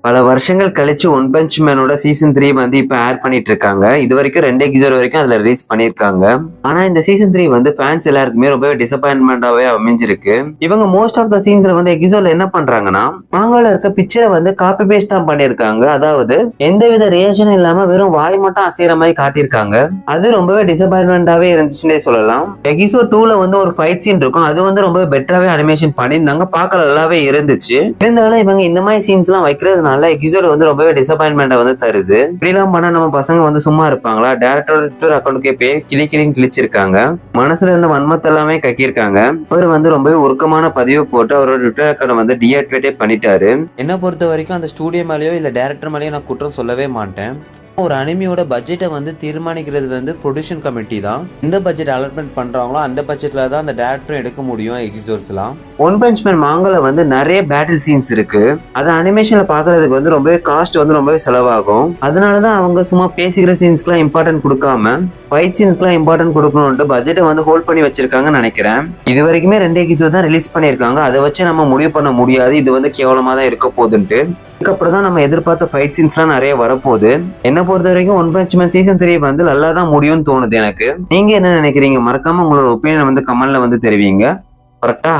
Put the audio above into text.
பல வருஷங்கள் கழிச்சு ஒன் பஞ்ச் மேனோட சீசன் 3 வந்து இப்ப ஏர் பண்ணிட்டு இருக்காங்க. இது வரைக்கும் 2 எபிசோட் வரைக்கும் அதுல ரிலீஸ் பண்ணிருக்காங்க. ஆனா இந்த சீசன் 3 வந்து ஃபேன்ஸ் எல்லாருக்குமே ரொம்பவே டிசப்பாயின்மெண்டாவே அமைஞ்சிருக்கு. இவங்க மோஸ்ட் ஆஃப் த சீன்ஸ்ல வந்து எபிசோட்ல என்ன பண்றாங்கன்னா, மாங்கால இருக்க பிக்சரை வந்து காப்பி பேஸ்ட் தான் பண்ணிருக்காங்க. அதாவது எந்தவித ரியாக்ஷனும் இல்லாம வெறும் வாய் மட்டும் அசைற மாதிரி காட்டியிருக்காங்க. அது ரொம்பவே டிசப்பாயின்மெண்டாவே இருந்துச்சுன்னே சொல்லலாம். எபிசோட் 2ல வந்து ஒரு ஃபைட் சீன் இருக்கும். அது வந்து ரொம்பவே பெட்டராவே அனிமேஷன் பண்ணியிருந்தாங்க. பார்க்க நல்லாவே இருந்துச்சு. இருந்தாலும் இவங்க இந்த மாதிரி சீன்ஸ் எல்லாம் வைக்கிறதுனால எபிசோட் வந்து ரொம்பவே டிசப்பாயின்மெண்ட் வந்து தருது. இப்படிலாம் பண்ணா நம்ம பசங்க வந்து சும்மா இருப்பாங்களா? டேரக்டர் ட்விட்டர் அக்கௌண்ட்கே போய் கிளின்னு கிழிச்சிருக்காங்க. மனசுல இருந்த வன்மத்தை எல்லாமே கக்கியிருக்காங்க. அவர் வந்து ரொம்பவே உருக்கமான பதிவு போட்டு அவரோட ட்விட்டர் அக்கௌண்ட் வந்து டீஆக்டிவேட் பண்ணிட்டாரு. என்ன பொறுத்த வரைக்கும் அந்த ஸ்டூடியோ மேலேயோ இல்ல டேரக்டர் மேலேயோ நான் குற்றம் சொல்லவே மாட்டேன். ஒரு அனிமியோட பட்ஜெட்டை வந்து தீர்மானிக்கிறது வந்து ப்ரொடியூஷன் கமிட்டி தான். எந்த பட்ஜெட் அலாட்மெண்ட் பண்றாங்களோ அந்த பட்ஜெட்ல தான் அந்த டேரக்டரும் எடுக்க முடியும் எபிசோட்ஸ்லாம். ஒன் பஞ்ச் மேன் மாங்கல வந்து நிறைய பேட்டில் சீன்ஸ் இருக்கு. அது அனிமேஷன்ல பாக்குறதுக்கு வந்து ரொம்பவே காஸ்ட் வந்து ரொம்பவே செலவாகும். அதனாலதான் அவங்க சும்மா பேசிக்கிற சீன்ஸ்க்குலாம் இம்பார்ட்டன்ட் கொடுக்காம ஃபைட் சீன்ஸ்க்குலாம் இம்பார்ட்டன்ட் கொடுக்கணும்ட்டு பட்ஜெட்டை வந்து ஹோல்ட் பண்ணி வச்சிருக்காங்கன்னு நினைக்கிறேன். இது வரைக்குமே 2 எபிசோட் தான் ரிலீஸ் பண்ணிருக்காங்க. அதை வச்சு நம்ம முடிவு பண்ண முடியாது இது வந்து கேவலமா தான் இருக்க போகுதுன்ட்டு. அதுக்கப்புறம் தான் நம்ம எதிர்பார்த்த ஃபைட் சீன்ஸ்லாம் நிறைய வரப்போகுது. என்ன பொறுத்த வரைக்கும் ஒன் பஞ்ச் மேன் சீசன் 3 வந்து நல்லா தான் முடியும்னு தோணுது எனக்கு. நீங்க என்ன நினைக்கிறீங்க? மறக்காம உங்களோட ஒப்பீனியன் வந்து கமெண்ட்ல வந்து தெரிவிங்க. கரெக்டா?